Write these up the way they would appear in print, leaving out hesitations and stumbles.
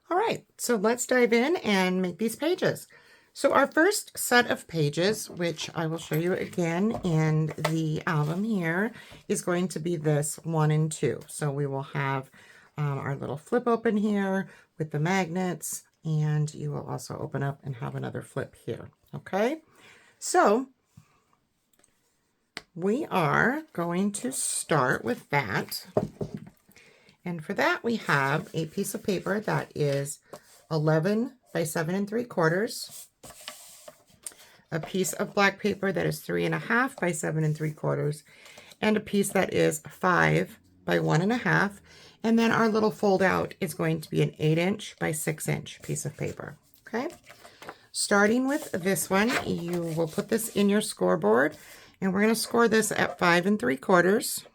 All right, so let's dive in and make these pages. So our first set of pages, which I will show you again in the album here, is going to be this 1 and 2. So we will have our little flip open here with the magnets, and you will also open up and have another flip here. Okay, so we are going to start with that. And for that, we have a piece of paper that is 11 by 7 3/4, a piece of black paper that is 3.5 by 7 3/4, and a piece that is 5 by 1.5. And then our little fold out is going to be an 8" by 6" piece of paper. Okay. Starting with this one, you will put this in your scoreboard, and we're going to score this at 5 3/4.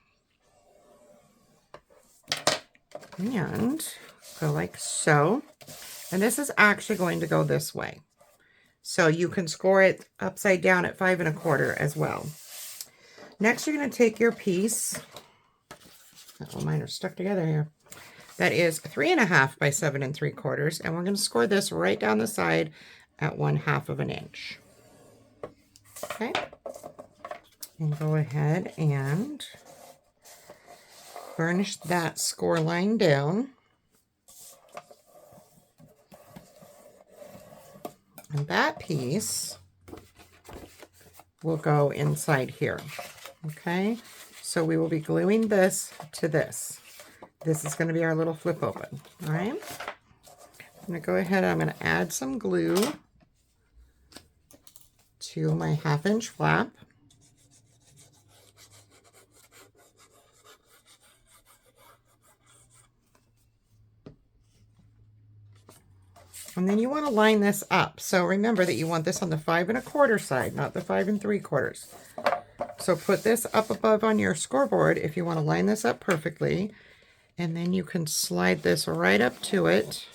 And go like so. And this is actually going to go this way. So you can score it upside down at 5 1/4 as well. Next, you're going to take your piece. Oh, mine are stuck together here. That is 3.5 by 7 3/4. And we're going to score this right down the side at 1/2 inch. Okay. And go ahead and burnish that score line down. And that piece will go inside here. Okay, so we will be gluing this to this. This is going to be our little flip open. All right, I'm going to go ahead, I'm going to add some glue to my 1/2 inch flap. And then you want to line this up. So remember that you want this on the 5 1/4 side, not the 5 3/4. So put this up above on your scoreboard if you want to line this up perfectly. And then you can slide this right up to it.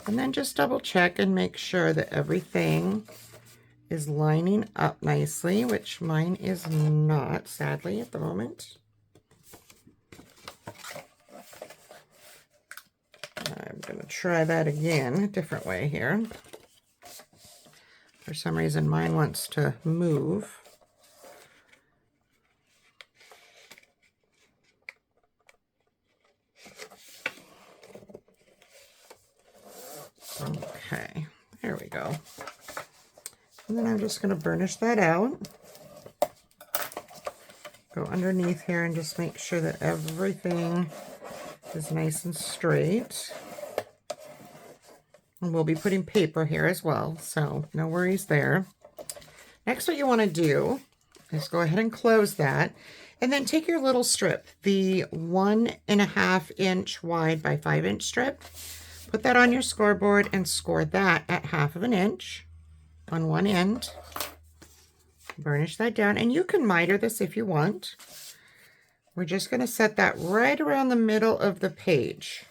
And then just double check and make sure that everything is lining up nicely, which mine is not, sadly, at the moment. I'm going to try that again, a different way here. For some reason, mine wants to move. Okay, there we go. And then I'm just going to burnish that out. Go underneath here and just make sure that everything is nice and straight. And we'll be putting paper here as well, so no worries there. Next, what you want to do is go ahead and close that, and then take your little strip, the 1.5 inch wide by 5 inch strip, put that on your scoreboard and score that at 1/2 inch on one end. Burnish that down, and you can miter this if you want. We're just going to set that right around the middle of the page.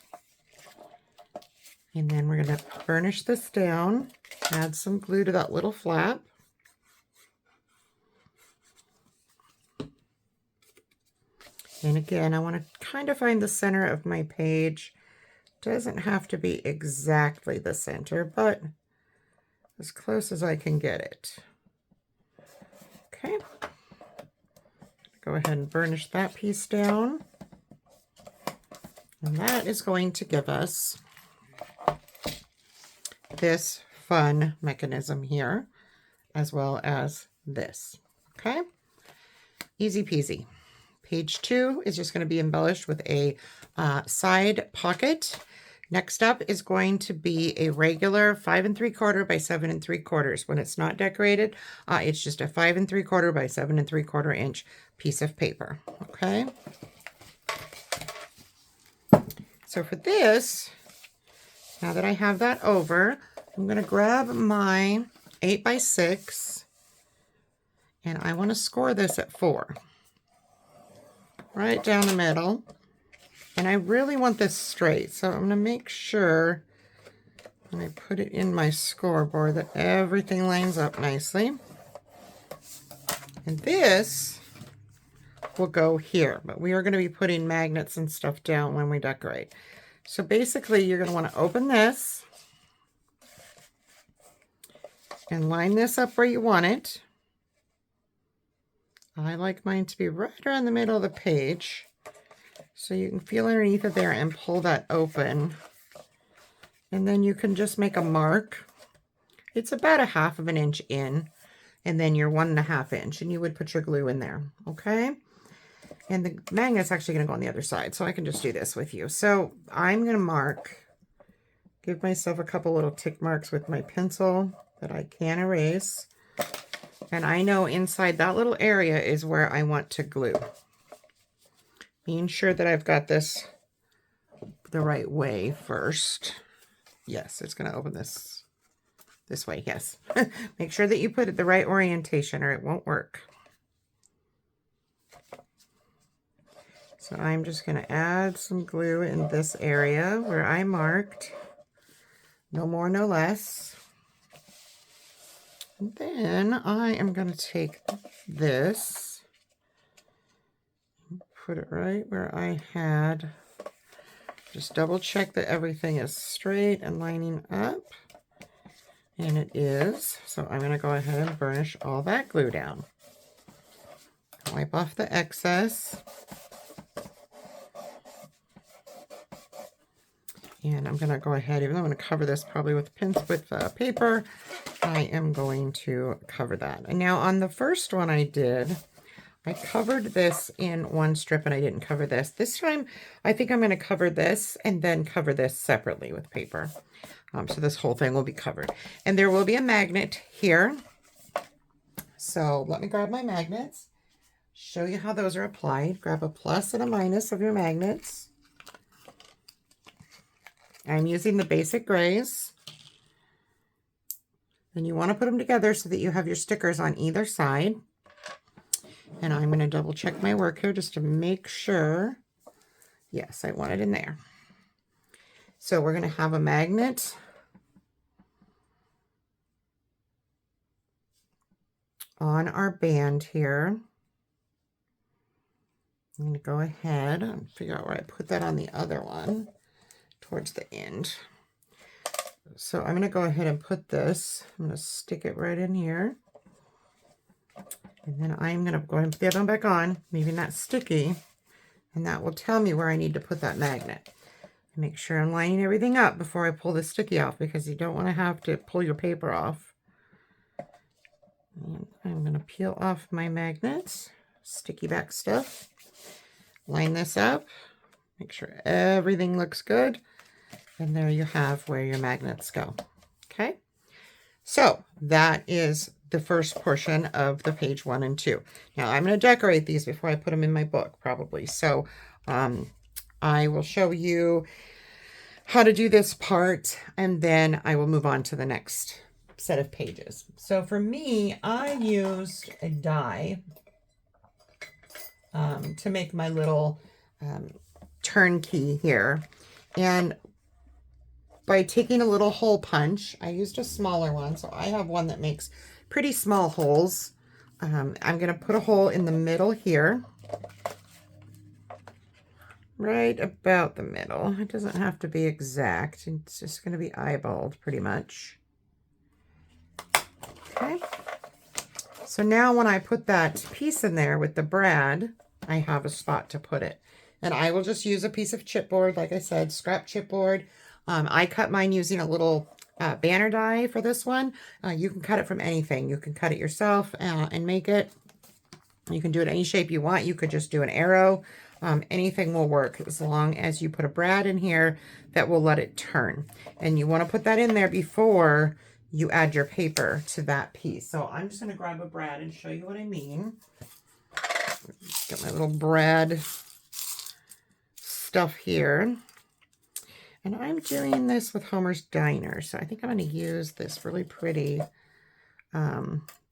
And then we're going to burnish this down, add some glue to that little flap. And again, I want to kind of find the center of my page. Doesn't have to be exactly the center, but as close as I can get it. Okay. Go ahead and burnish that piece down. And that is going to give us this fun mechanism here, as well as this. Okay, easy peasy. Page 2 is just going to be embellished with a side pocket. Next up is going to be a regular 5 3/4 by 7 3/4. When it's not decorated, it's just a 5 3/4 by 7 3/4 inch piece of paper. Okay. So for this, now that I have that over, I'm going to grab my 8 by 6, and I want to score this at 4. Right down the middle. And I really want this straight, so I'm going to make sure when I put it in my scoreboard that everything lines up nicely. And this will go here, but we are going to be putting magnets and stuff down when we decorate. So basically you're going to want to open this and line this up where you want it. I like mine to be right around the middle of the page. So you can feel underneath it there and pull that open. And then you can just make a mark. It's about 1/2 inch in, and then your 1.5 inch, and you would put your glue in there, okay? And the magnet's actually gonna go on the other side, so I can just do this with you. So I'm gonna mark, give myself a couple little tick marks with my pencil that I can erase. And I know inside that little area is where I want to glue. Being sure that I've got this the right way first. Yes, it's going to open this way, yes. Make sure that you put it the right orientation or it won't work. So I'm just going to add some glue in this area where I marked. No more, no less. And then I am going to take this, put it right where I had. Just double check that everything is straight and lining up. And it is. So I'm going to go ahead and burnish all that glue down. Wipe off the excess. And I'm going to go ahead, even though I'm going to cover this probably with paper, I am going to cover that. And now on the first one I did, I covered this in one strip and I didn't cover this. This time, I think I'm going to cover this and then cover this separately with paper. So this whole thing will be covered. And there will be a magnet here. So let me grab my magnets, show you how those are applied. Grab a plus and a minus of your magnets. I'm using the basic grays. And you want to put them together so that you have your stickers on either side. And I'm going to double check my work here just to make sure. Yes, I want it in there. So we're going to have a magnet on our band here. I'm going to go ahead and figure out where I put that on the other one towards the end. So I'm going to go ahead and put this, I'm going to stick it right in here. And then I'm going to go ahead and put the other one back on, maybe not sticky, and that will tell me where I need to put that magnet. Make sure I'm lining everything up before I pull the sticky off, because you don't want to have to pull your paper off. And I'm going to peel off my magnets, sticky back stuff, line this up, make sure everything looks good, and there you have where your magnets go. Okay, so that is the first portion of the page 1 and 2. Now I'm going to decorate these before I put them in my book, probably. So I will show you how to do this part, and then I will move on to the next set of pages. So for me, I used a die to make my little turnkey here. And by taking a little hole punch, I used a smaller one. So I have one that makes pretty small holes. I'm going to put a hole in the middle here. Right about the middle. It doesn't have to be exact. It's just going to be eyeballed pretty much. Okay. So now when I put that piece in there with the brad, I have a spot to put it. And I will just use a piece of chipboard, like I said, scrap chipboard. I cut mine using a little banner die for this one. You can cut it from anything. You can cut it yourself and make it. You can do it any shape you want. You could just do an arrow. Anything will work as long as you put a brad in here that will let it turn. And you want to put that in there before you add your paper to that piece. So I'm just going to grab a brad and show you what I mean. Get my little brad stuff here. And I'm doing this with Homer's Diner. So I think I'm going to use this really pretty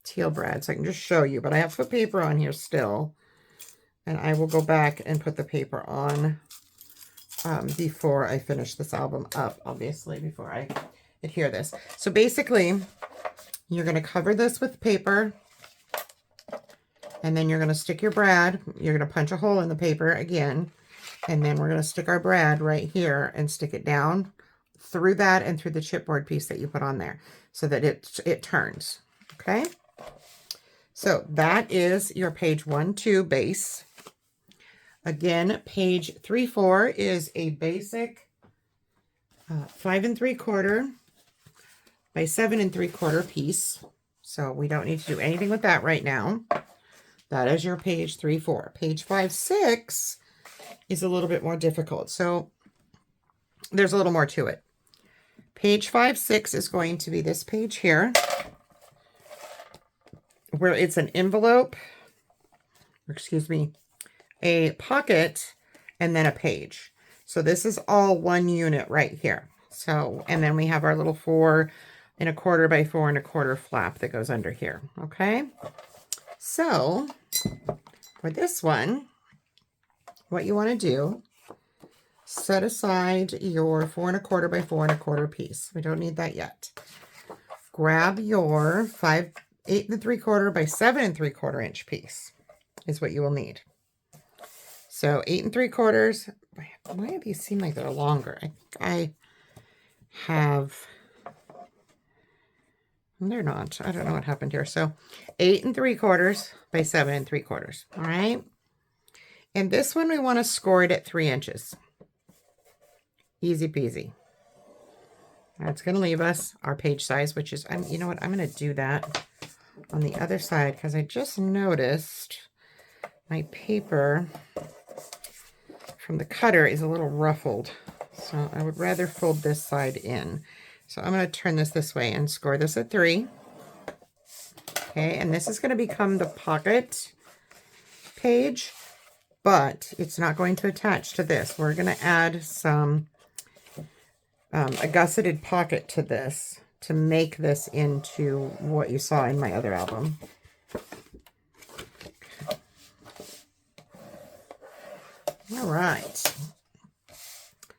teal brad so I can just show you. But I have to put paper on here still. And I will go back and put the paper on before I finish this album up, obviously, before I adhere this. So basically, you're going to cover this with paper. And then you're going to stick your brad. You're going to punch a hole in the paper again. And then we're going to stick our brad right here and stick it down through that and through the chipboard piece that you put on there so that it turns. Okay. So that is your page 1-2 base. Again, page 3-4 is a basic 5 3/4 by 7 3/4 piece. So we don't need to do anything with that right now. That is your page 3-4. Page 5-6 is a little bit more difficult. So there's a little more to it. Page 5-6 is going to be this page here, where it's an envelope, or excuse me, a pocket, and then a page. So this is all one unit right here. So, and then we have our little 4 1/4 by 4 1/4 flap that goes under here. Okay. So for this one, what you want to do, set aside your 4 1/4 by 4 1/4 piece. We don't need that yet. Grab your 8 3/4 by 7 3/4 inch piece is what you will need. So 8 3/4. Why do these seem like they're longer? I think I have, they're not. I don't know what happened here. So 8 3/4 by 7 3/4. All right. And this one we want to score it at 3 inches. Easy peasy. That's going to leave us our page size, which is, you know what, I'm going to do that on the other side because I just noticed my paper from the cutter is a little ruffled. So I would rather fold this side in. So I'm going to turn this way and score this at 3. Okay, and this is going to become the pocket page, but it's not going to attach to this. We're going to add some a gusseted pocket to this to make this into what you saw in my other album. All right.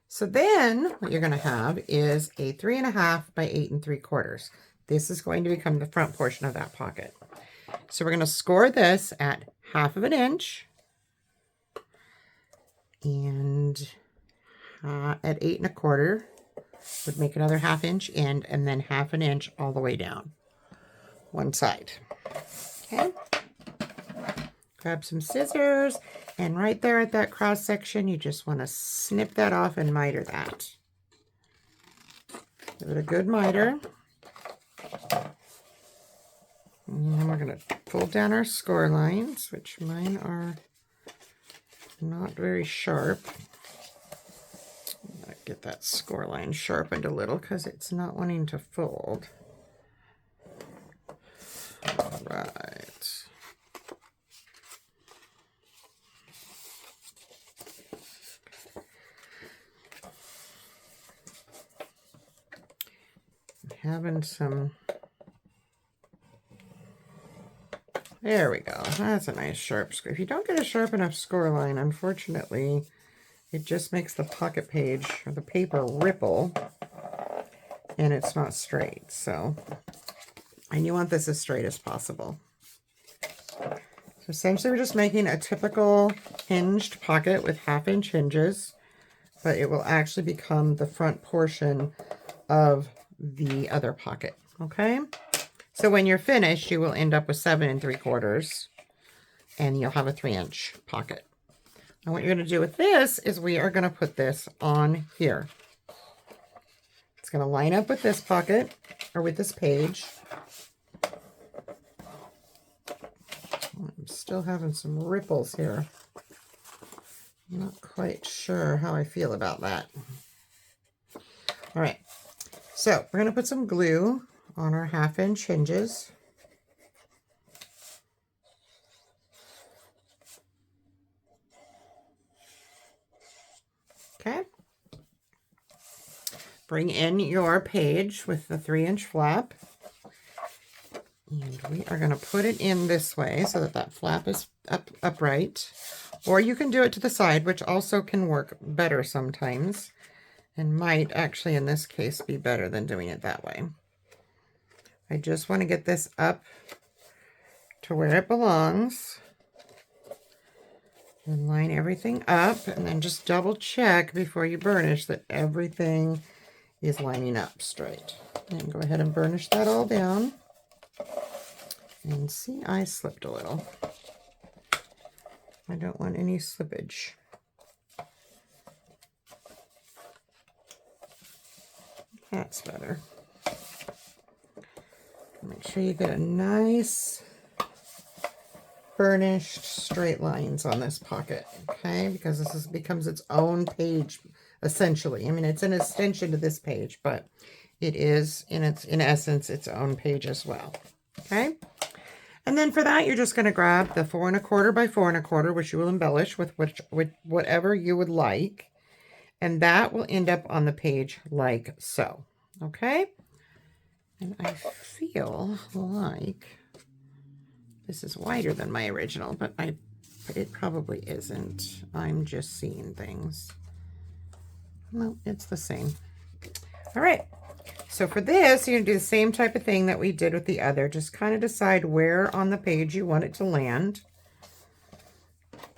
So then what you're going to have is a 3 1/2 by 8 3/4. This is going to become the front portion of that pocket. So we're going to score this at 1/2 inch and at 8 1/4 would make another 1/2 inch in, and then 1/2 inch all the way down one side. Okay. Grab some scissors, and right there at that cross section, you just want to snip that off and miter that. Give it a good miter. And then we're going to pull down our score lines, which mine are not very sharp. Get that score line sharpened a little because it's not wanting to fold. All right. Having some, there we go. That's a nice sharp score. If you don't get a sharp enough score line, unfortunately, it just makes the pocket page or the paper ripple and it's not straight. So, and you want this as straight as possible. So essentially we're just making a typical hinged pocket with 1/2 inch hinges, but it will actually become the front portion of the other pocket. Okay. So when you're finished, you will end up with 7 3/4 and you'll have a 3 inch pocket. And what you're going to do with this is we are going to put this on here. It's going to line up with this pocket or with this page. I'm still having some ripples here. I'm not quite sure how I feel about that. All right. So we're going to put some glue on our 1/2 inch hinges. Okay. Bring in your page with the 3 inch flap. And we are going to put it in this way so that that flap is upright. Or you can do it to the side, which also can work better sometimes. And might actually, in this case, be better than doing it that way. I just want to get this up to where it belongs. And line everything up, and then just double check before you burnish that everything is lining up straight. And go ahead and burnish that all down. And see, I slipped a little. I don't want any slippage. That's better. Make sure you get a nice burnished straight lines on this pocket, okay? Because this becomes its own page, essentially. I mean, it's an extension to this page, but it is, in essence, its own page as well, okay? And then for that, you're just going to grab the 4 1/4 by 4 1/4, which you will embellish with whatever you would like, and that will end up on the page like so, okay? And I feel like this is wider than my original, but it probably isn't. I'm just seeing things. No, it's the same. All right. So for this, you're going to do the same type of thing that we did with the other. Just kind of decide where on the page you want it to land.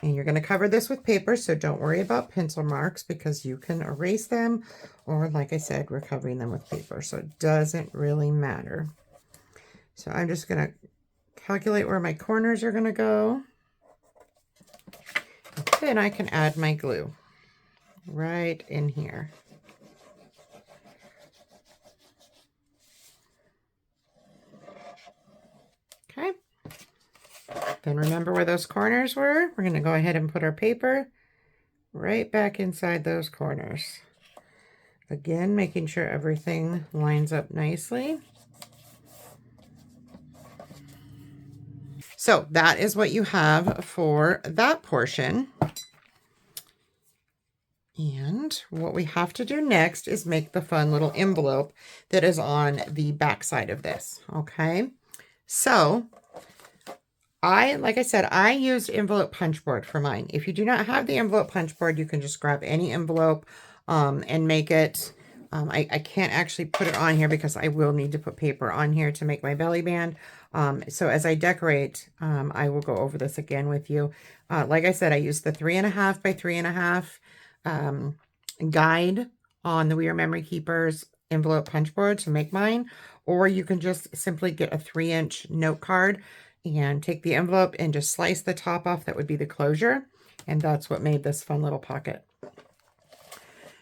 And you're going to cover this with paper, so don't worry about pencil marks because you can erase them. Or like I said, we're covering them with paper, so it doesn't really matter. So I'm just going to calculate where my corners are going to go. Then I can add my glue right in here. Okay. Then remember where those corners were. We're going to go ahead and put our paper right back inside those corners. Again, making sure everything lines up nicely. So that is what you have for that portion. And what we have to do next is make the fun little envelope that is on the back side of this, okay? So like I said, I used envelope punch board for mine. If you do not have the envelope punch board, you can just grab any envelope and make it. I can't actually put it on here because I will need to put paper on here to make my belly band. So as I decorate, I will go over this again with you. Like I said, I used the 3 1/2 by 3 1/2 guide on the We Are Memory Keepers envelope punch board to make mine. Or you can just simply get a 3-inch note card and take the envelope and just slice the top off. That would be the closure. And that's what made this fun little pocket.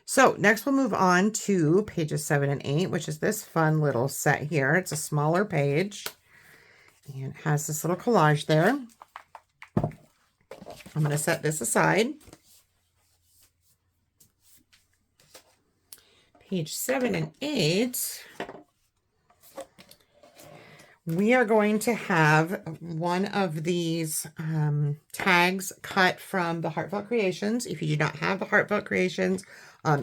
So next we'll move on to pages 7 and 8, which is this fun little set here. It's a smaller page and it has this little collage there. I'm going to set this aside. Page 7 and 8, we are going to have one of these tags cut from the Heartfelt Creations. If you do not have the Heartfelt Creations,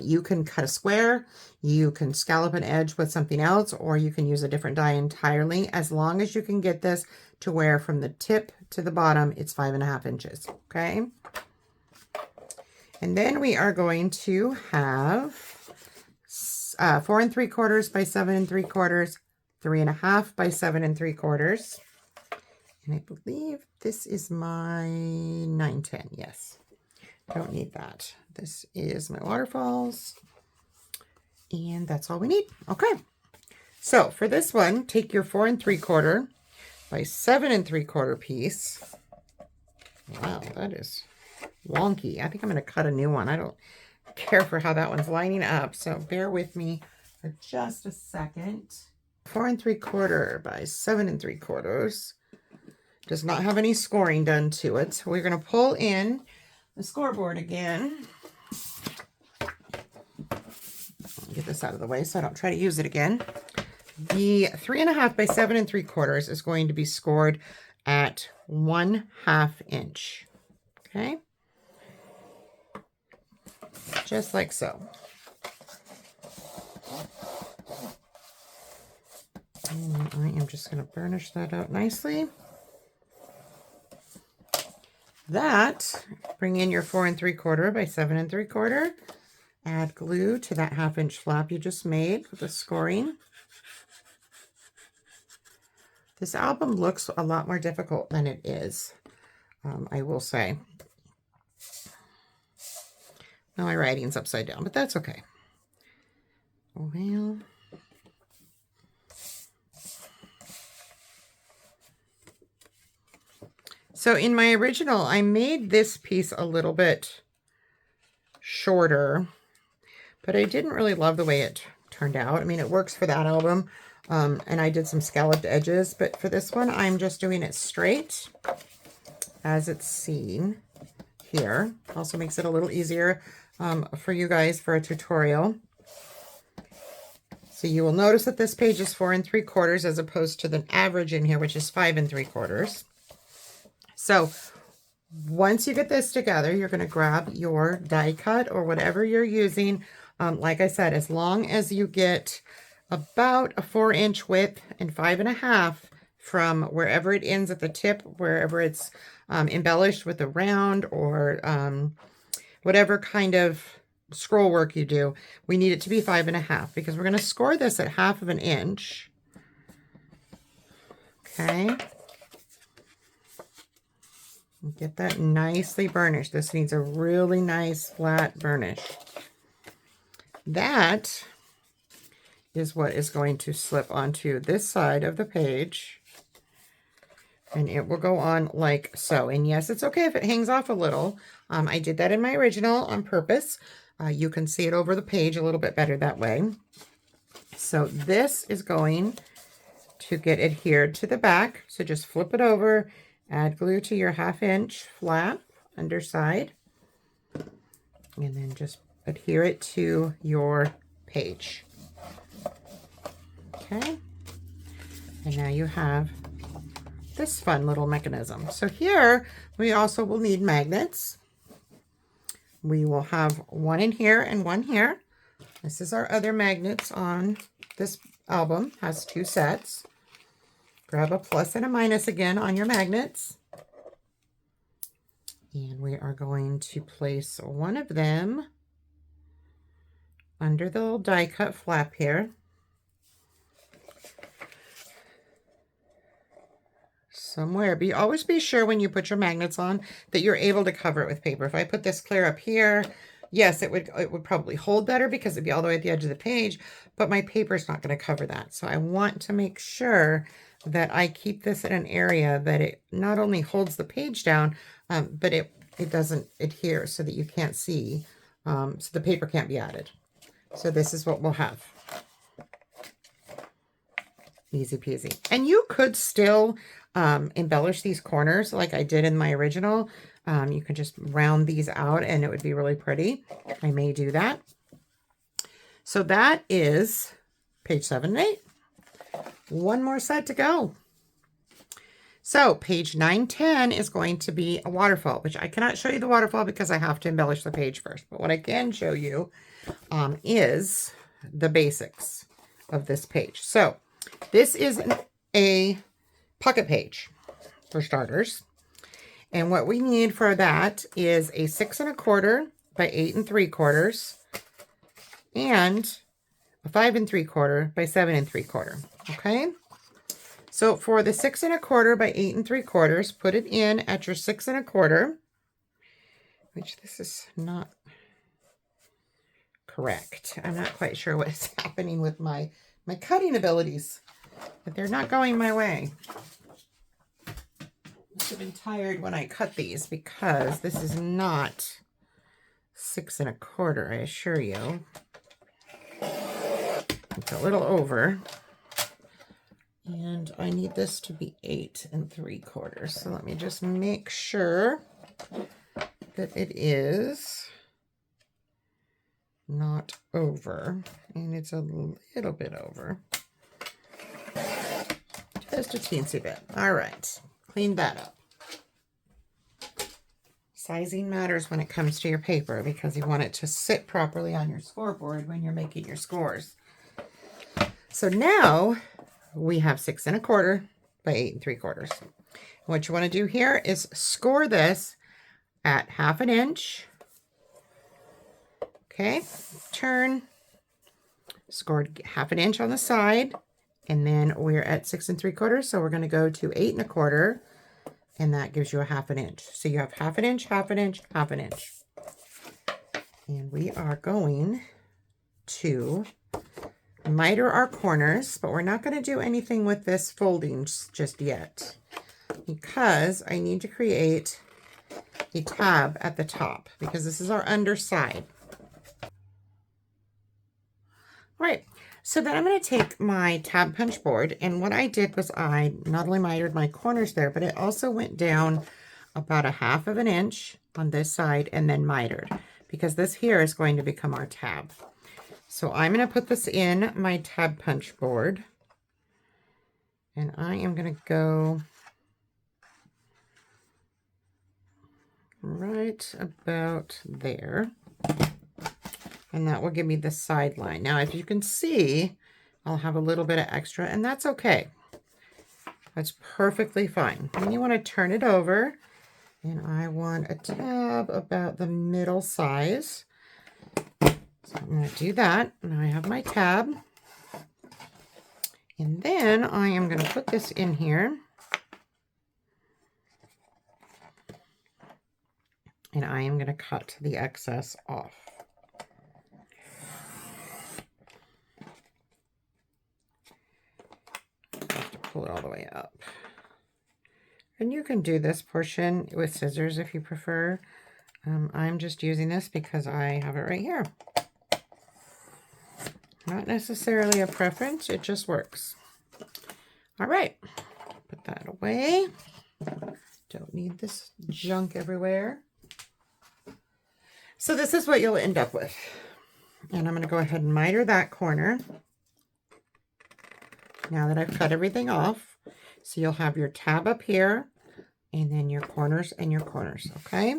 you can cut a square, you can scallop an edge with something else, or you can use a different die entirely, as long as you can get this to where from the tip to the bottom, it's 5 1/2 inches, okay? And then we are going to have 4 3/4 by 7 3/4, 3 1/2 by 7 3/4. And I believe this is my 9/10. Yes, don't need that. This is my waterfalls. And that's all we need. Okay. So for this one, take your 4 3/4 by 7 3/4 piece. Wow, that is wonky. I think I'm going to cut a new one. I don't care for how that one's lining up, so bear with me for just a second. 4 3/4 by 7 3/4 does not have any scoring done to it, so we're going to pull in the scoreboard again. I'll get this out of the way so I don't try to use it again. The 3 1/2 by 7 3/4 is going to be scored at 1/2 inch. Okay, just like so. And I am just going to burnish that out nicely. That, bring in your 4 3/4 by 7 3/4. Add glue to that 1/2 inch flap you just made with the scoring. This album looks a lot more difficult than it is, I will say. Now my writing's upside down, but that's okay. Well, so in my original, I made this piece a little bit shorter, but I didn't really love the way it turned out. I mean, it works for that album, and I did some scalloped edges, but for this one, I'm just doing it straight as it's seen here. Also makes it a little easier for you guys for a tutorial. So you will notice that this page is 4 3/4 as opposed to the average in here, which is 5 3/4. So once you get this together, you're going to grab your die cut or whatever you're using. Like I said, as long as you get about a 4-inch width and 5.5 from wherever it ends at the tip, wherever it's embellished with a round or whatever kind of scroll work you do, we need it to be 5.5 because we're going to score this at 1/2 inch. Okay. Get that nicely burnished. This needs a really nice flat burnish. That is what is going to slip onto this side of the page. And it will go on like so. And yes, it's okay if it hangs off a little. I did that in my original on purpose. You can see it over the page a little bit better that way. So this is going to get adhered to the back. So just flip it over, add glue to your 1/2 inch flap underside, and then just adhere it to your page. Okay. And now you have this fun little mechanism. So here we also will need magnets. We will have one in here and one here. This is our other magnets on this album. Has 2 sets. Grab a plus and a minus again on your magnets. And we are going to place one of them under the little die cut flap here. Somewhere. Always be sure when you put your magnets on that you're able to cover it with paper. If I put this clear up here, yes, it would probably hold better because it'd be all the way at the edge of the page, but my paper is not going to cover that. So I want to make sure that I keep this in an area that it not only holds the page down, but it doesn't adhere so that you can't see, so the paper can't be added. So this is what we'll have. Easy peasy. And you could still embellish these corners like I did in my original. You can just round these out and it would be really pretty. I may do that. So that is page 7 and 8. One more set to go. So page 9, 10 is going to be a waterfall, which I cannot show you the waterfall because I have to embellish the page first. But what I can show you is the basics of this page. So this is a pocket page for starters. And what we need for that is a 6 1/4 by 8 3/4 and a 5 3/4 by 7 3/4. Okay. So for the 6 1/4 by 8 3/4, put it in at your 6 1/4, which this is not correct. I'm not quite sure what is happening with my cutting abilities, but they're not going my way. Must have been tired when I cut these because this is not 6 1/4, I assure you. It's a little over. And I need this to be 8 3/4. So let me just make sure that it is not over. And it's a little bit over. Just a teensy bit. All right. Clean that up. Sizing matters when it comes to your paper because you want it to sit properly on your scoreboard when you're making your scores. So now we have 6 1/4 by 8 3/4. What you want to do here is score this at 1/2 inch. Okay, turn, scored 1/2 inch on the side, and then we're at 6 3/4, so we're going to go to 8 1/4, and that gives you a 1/2 inch. So you have 1/2 inch, 1/2 inch, 1/2 inch. And we are going to miter our corners, but we're not going to do anything with this folding just yet because I need to create a tab at the top because this is our underside. All right, so then I'm going to take my tab punch board, and what I did was I not only mitered my corners there, but it also went down about 1/2 inch on this side and then mitered, because this here is going to become our tab. So I'm going to put this in my tab punch board, and I am going to go right about there. And that will give me the side line. Now, if you can see, I'll have a little bit of extra, and that's okay. That's perfectly fine. Then you want to turn it over, and I want a tab about the middle size. So I'm going to do that. Now I have my tab. And then I am going to put this in here. And I am going to cut the excess off. Pull it all the way up. And you can do this portion with scissors if you prefer. I'm just using this because I have it right here. Not necessarily a preference, it just works. All right, put that away. Don't need this junk everywhere. So this is what you'll end up with. And I'm going to go ahead and miter that corner. Now that I've cut everything off, so you'll have your tab up here, and then your corners and your corners, okay?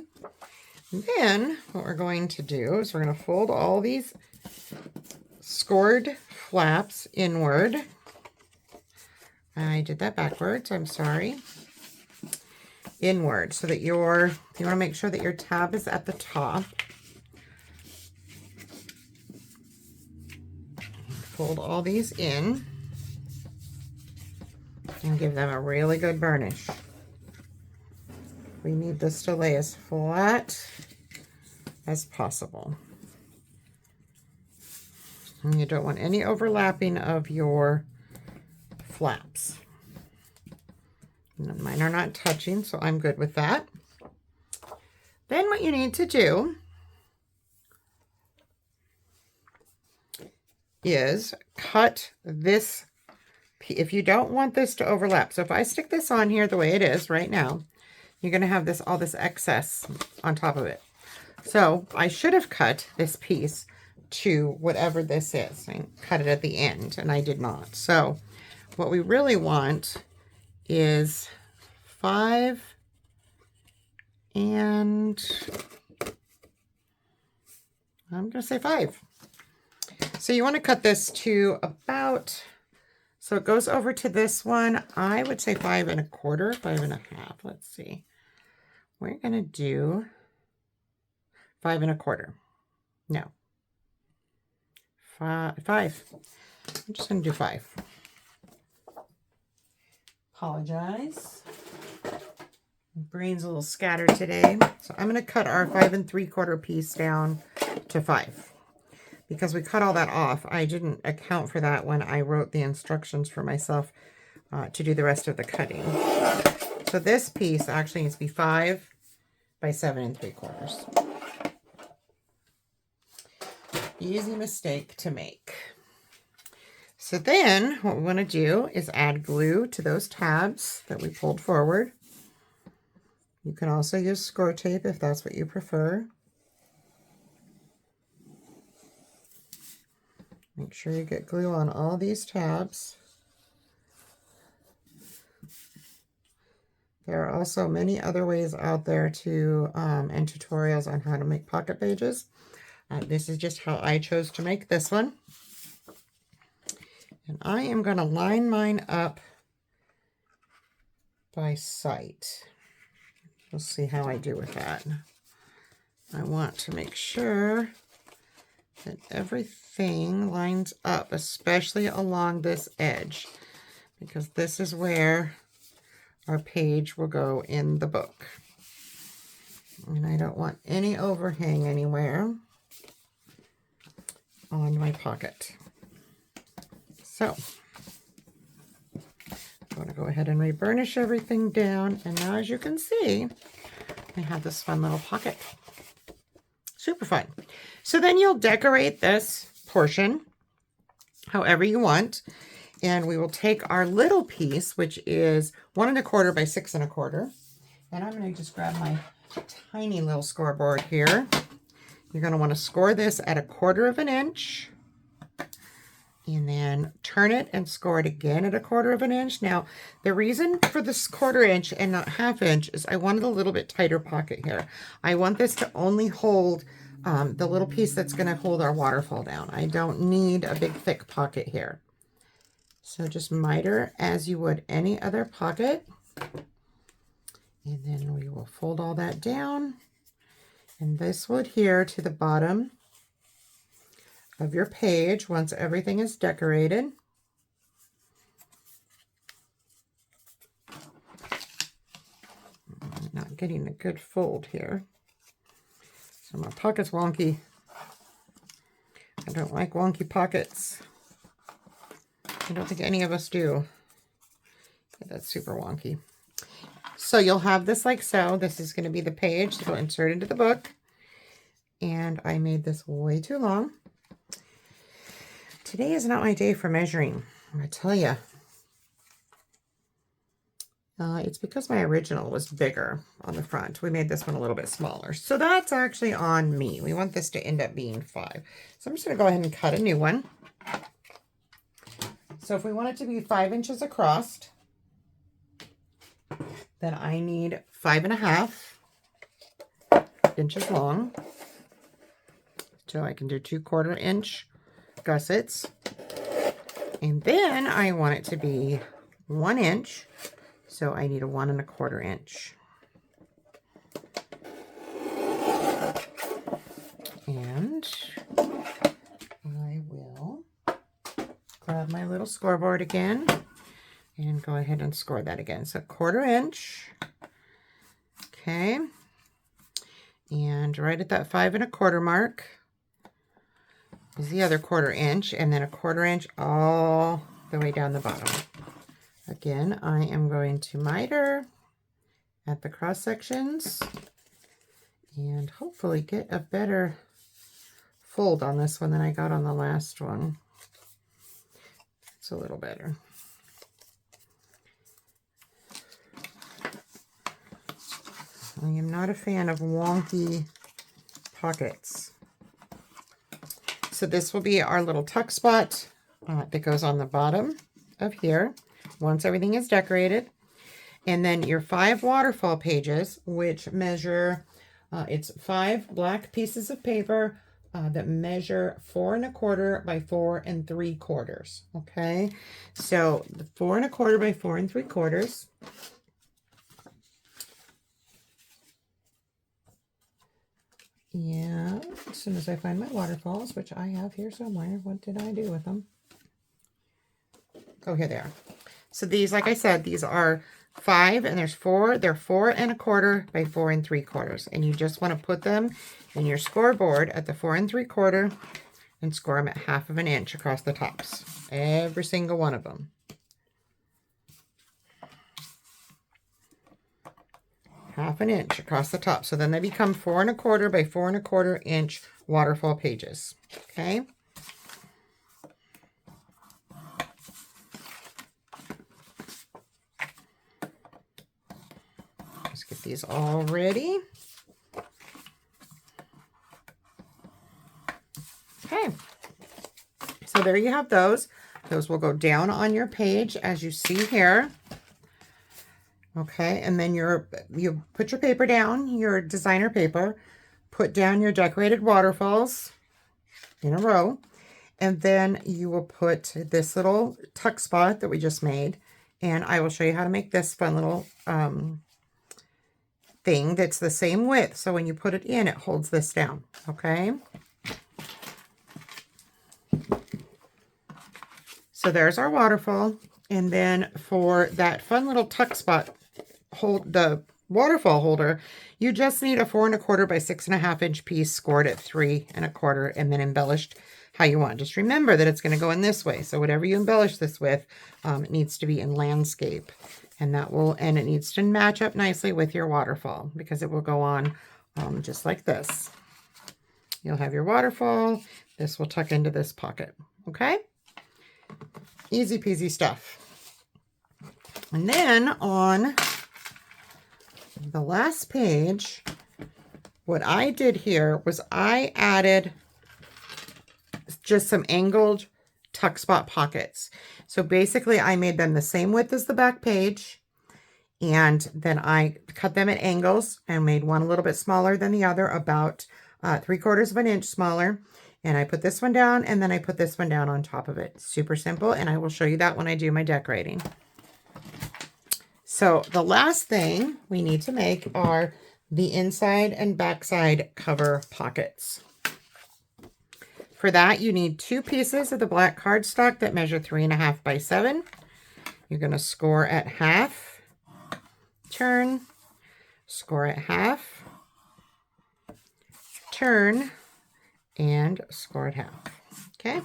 And then what we're going to do is we're going to fold all these scored flaps inward. I did that backwards, I'm sorry. Inward, so that you want to make sure that your tab is at the top. Fold all these in. And give them a really good burnish. We need this to lay as flat as possible. And you don't want any overlapping of your flaps. And mine are not touching, so I'm good with that. Then what you need to do is cut this. If you don't want this to overlap, so if I stick this on here the way it is right now, you're going to have all this excess on top of it. So I should have cut this piece to whatever this is. I cut it at the end, and I did not. So what we really want is 5 and I'm going to say 5. So you want to cut this to about... So it goes over to this one. I would say 5 1/4, 5 1/2. Let's see. We're going to do 5 1/4. No. 5. I'm just going to do 5. Apologize. My brain's a little scattered today. So I'm going to cut our 5 3/4 piece down to 5. Because we cut all that off, I didn't account for that when I wrote the instructions for myself to do the rest of the cutting. So this piece actually needs to be 5 by 7 3/4. Easy mistake to make. So then what we want to do is add glue to those tabs that we pulled forward. You can also use Scoretape if that's what you prefer. Make sure you get glue on all these tabs. There are also many other ways out there to and tutorials on how to make pocket pages. This is just how I chose to make this one. And I am going to line mine up by sight. We'll see how I do with that. I want to make sure that everything lines up, especially along this edge, because this is where our page will go in the book. And I don't want any overhang anywhere. on my pocket. So I'm going to go ahead and reburnish everything down. And now, as you can see, I have this fun little pocket. Super fun. So then you'll decorate this portion however you want. And we will take our little piece, which is 1 1/4 by 6 1/4. And I'm going to just grab my tiny little scoreboard here. You're going to want to score this at 1/4 inch. And then turn it and score it again at 1/4 inch. Now, the reason for this 1/4 inch and not 1/2 inch is I wanted a little bit tighter pocket here. I want this to only hold the little piece that's going to hold our waterfall down. I don't need a big thick pocket here. So just miter as you would any other pocket. And then we will fold all that down. And this would adhere to the bottom of your page once everything is decorated. I'm not getting a good fold here. So my pocket's wonky. I don't like wonky pockets. I don't think any of us do. Yeah, that's super wonky. So you'll have this like so. This is going to be the page that will insert into the book. And I made this way too long. Today is not my day for measuring, I tell you. It's because my original was bigger on the front. We made this one a little bit smaller. So that's actually on me. We want this to end up being 5. So I'm just going to go ahead and cut a new one. So if we want it to be 5 inches across, then I need 5 1/2 inches long. So I can do 2/4 inch gussets. And then I want it to be 1 inch. So I need a 1 1/4 inch. And I will grab my little scoreboard again and go ahead and score that again. So 1/4 inch. Okay. And right at that 5 1/4 mark is the other 1/4 inch, and then 1/4 inch all the way down the bottom. Again, I am going to miter at the cross sections and hopefully get a better fold on this one than I got on the last one. It's a little better. I am not a fan of wonky pockets. So this will be our little tuck spot that goes on the bottom of here once everything is decorated. And then your 5 waterfall pages, which measure, it's 5 black pieces of paper that measure 4 1/4 by 4 3/4. Okay, so the 4 1/4 by 4 3/4. Yeah, as soon as I find my waterfalls, which I have here somewhere. What did I do with them? Oh, here they are. So these, like I said, these are 5, and there's 4. They're 4 1/4 by 4 3/4. And you just want to put them in your scoreboard at the 4 3/4 and score them at 1/2 inch across the tops. Every single one of them. 1/2 inch across the top. So then they become 4 1/4 by 4 1/4 inch waterfall pages. Okay. Let's get these all ready. Okay. So there you have those. Those will go down on your page as you see here. Okay, and then you put your paper down, your designer paper, put down your decorated waterfalls in a row, and then you will put this little tuck spot that we just made, and I will show you how to make this fun little thing that's the same width. So when you put it in, it holds this down, okay? So there's our waterfall, and then for that fun little tuck spot, hold the waterfall holder, you just need a 4 1/4 by 6 1/2 inch piece scored at 3 1/4 and then embellished how you want. Just remember that it's going to go in this way. So whatever you embellish this with, it needs to be in landscape. And it needs to match up nicely with your waterfall, because it will go on just like this. You'll have your waterfall. This will tuck into this pocket. Okay? Easy peasy stuff. And then on the last page, what I did here was I added just some angled tuck spot pockets. So basically I made them the same width as the back page, and then I cut them at angles and made one a little bit smaller than the other, about 3/4 of an inch smaller. And I put this one down, and then I put this one down on top of it. Super simple, and I will show you that when I do my decorating. So the last thing we need to make are the inside and backside cover pockets. For that, you need 2 pieces of the black cardstock that measure 3.5 by 7. You're going to score at half, turn, score at half, turn, and score at half. Okay,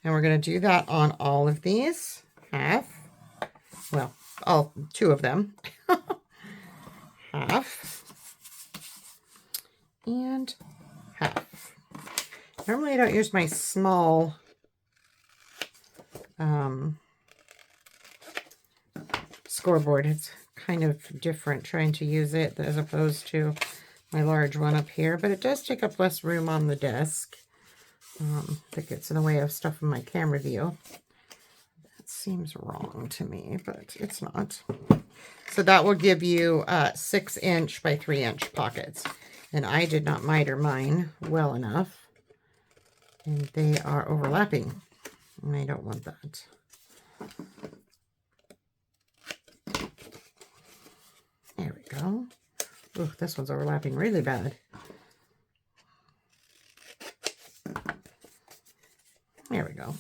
and we're going to do that on all of these. Half, well, all 2 of them. Half and half. Normally I don't use my small scoreboard. It's kind of different trying to use it as opposed to my large one up here, but it does take up less room on the desk. That gets in the way of stuff in my camera view. That seems wrong to me, but it's not. So that will give you 6" by 3" pockets. And I did not miter mine well enough. And they are overlapping. And I don't want that. There we go. Ooh, this one's overlapping really bad. There we go.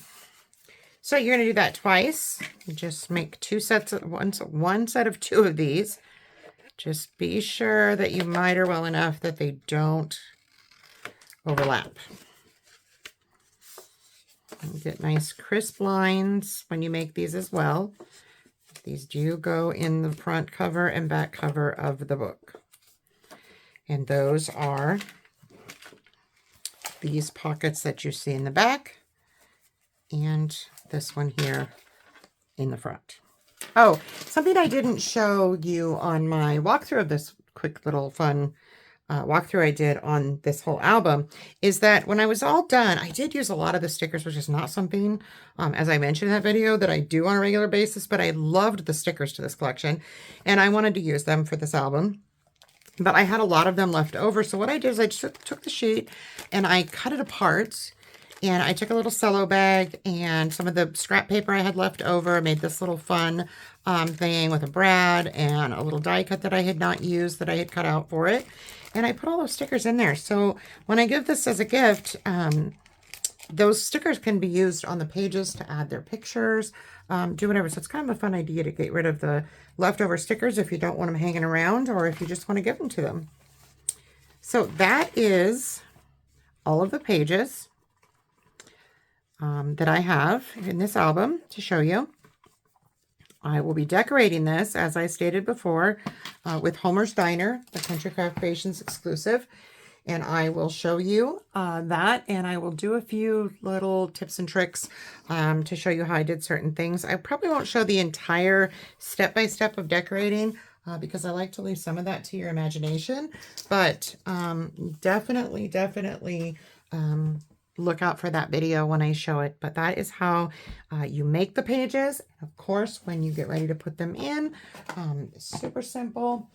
So you're going to do that twice. Just make 2 sets of one set of 2 of these. Just be sure that you miter well enough that they don't overlap. And get nice crisp lines when you make these as well. These do go in the front cover and back cover of the book. And those are these pockets that you see in the back, and this one here in the front. Oh, something I didn't show you on my walkthrough of this quick little fun walkthrough I did on this whole album is that when I was all done, I did use a lot of the stickers, which is not something, as I mentioned in that video, that I do on a regular basis, but I loved the stickers to this collection, and I wanted to use them for this album. But I had a lot of them left over, so what I did is I just took the sheet and I cut it apart, and I took a little cello bag and some of the scrap paper I had left over, made this little fun thing with a brad and a little die cut that I had not used that I had cut out for it. And I put all those stickers in there. So when I give this as a gift, those stickers can be used on the pages to add their pictures, do whatever. So it's kind of a fun idea to get rid of the leftover stickers if you don't want them hanging around, or if you just want to give them to them. So that is all of the pages that I have in this album to show you. I will be decorating this, as I stated before, with Homer's Diner, the Country Craft Creations exclusive. And I will show you that, and I will do a few little tips and tricks to show you how I did certain things. I probably won't show the entire step-by-step of decorating because I like to leave some of that to your imagination. But definitely look out for that video when I show it. But that is how you make the pages. Of course, when you get ready to put them in, super simple.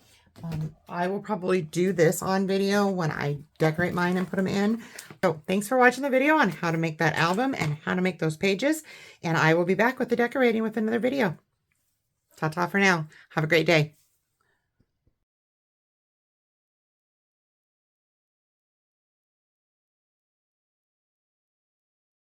I will probably do this on video when I decorate mine and put them in. So thanks for watching the video on how to make that album and how to make those pages. And I will be back with the decorating with another video. Ta-ta for now. Have a great day.